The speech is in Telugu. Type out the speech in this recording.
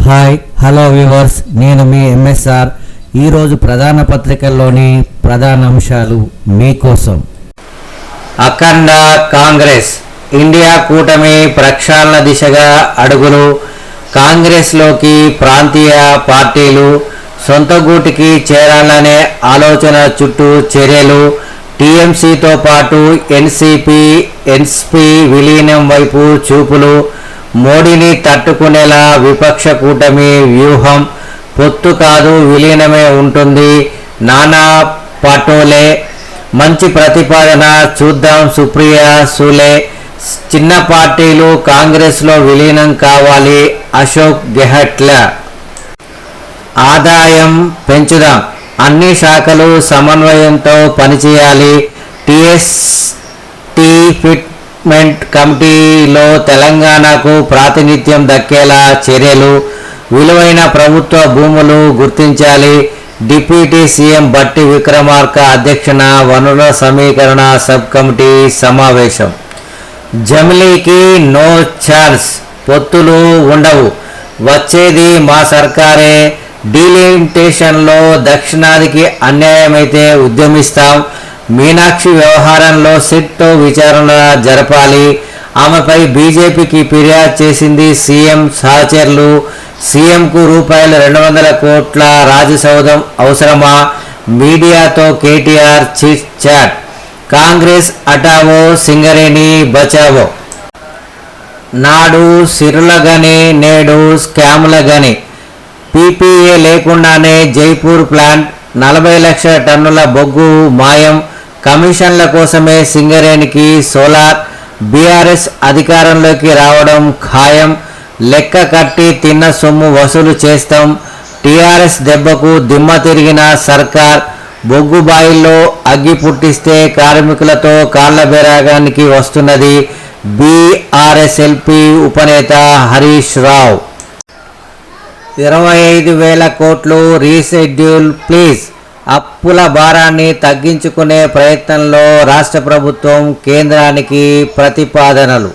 హాయ్ హలో వ్యూవర్స్, నేను మీ ఎంఎస్ఆర్. ఈరోజు ప్రధాన పత్రికల్లోని ప్రధాన అంశాలు మీకోసం. అఖండ కాంగ్రెస్, ఇండియా కూటమి ప్రక్షాళన దిశగా అడుగులు. కాంగ్రెస్లోకి ప్రాంతీయ పార్టీలు సొంత గూటికి చేరాలనే ఆలోచన చుట్టూ చర్యలు. టీఎంసీతో పాటు ఎన్సీపీ విలీనం వైపు చూపులు. మోడీని తట్టుకునేలా విపక్ష కూటమి వ్యూహం. పొత్తు కాదు విలీనమే ఉంటుంది. నానా పటోలే మంచి ప్రతిపాదన, చూద్దాం. సుప్రియా సూలే, చిన్న పార్టీలు కాంగ్రెస్లో విలీనం కావాలి. అశోక్ గెహ్లట్, ఆదాయం పెంచుదాం, అన్ని శాఖలు సమన్వయంతో పనిచేయాలి. టీఎస్టీ ఫిట్మెంట్ కమిటీలో తెలంగాణకు ప్రాతినిధ్యం దక్కేలా చర్యలు. విలువైన ప్రభుత్వ భూములు గుర్తించాలి. డిప్యూటీ సీఎం బట్టి విక్రమార్క అధ్యక్షన వనరుల సమీకరణ సబ్ కమిటీ సమావేశం. జమిలీకి నో ఛాన్స్, పొత్తులు ఉండవు, వచ్చేది మా సర్కారే. డీలిమిటేషన్లో దక్షిణాదికి అన్యాయమైతే ఉద్యమిస్తాం. మీనాక్షి వ్యవహారంలో సిట్తో విచారణ జరపాలి. ఆమెపై బీజేపీకి ఫిర్యాదు చేసింది సీఎం సహచరులు. సీఎంకు ₹200 కోట్ల రాజసౌధం అవసరమా? మీడియాతో కేటీఆర్ చిట్ చాట్. కాంగ్రెస్ అటావో, సింగరేణి బచావో. నాడు సిరుల గని, నేడు స్కాముల గని. పీపీఏ లేకుండానే జైపూర్ ప్లాంట్ 40 లక్షల టన్నుల బొగ్గు మాయం. కమిషన్ల కోసమే సింగరేణికి సోలార్. బీఆర్ఎస్ అధికారంలోకి రావడం ఖాయం. లెక్క కట్టి తిన్న సొమ్ము వసూలు చేస్తాం. టీఆర్ఎస్ దెబ్బకు దిమ్మ తిరిగిన సర్కార్. బొగ్గు బాయిల్లో అగ్గి పుట్టిస్తే కార్మికులతో కాళ్ల బెరాగానికి వస్తున్నది బీఆర్ఎస్ఎల్పీ ఉపనేత హరీష్ రావు. 25,000 కోట్లు రీషెడ్యూల్ ప్లీజ్. అప్పుల భారాన్ని తగ్గించుకునే ప్రయత్నంలో రాష్ట్ర ప్రభుత్వం కేంద్రానికి ప్రతిపాదనలు.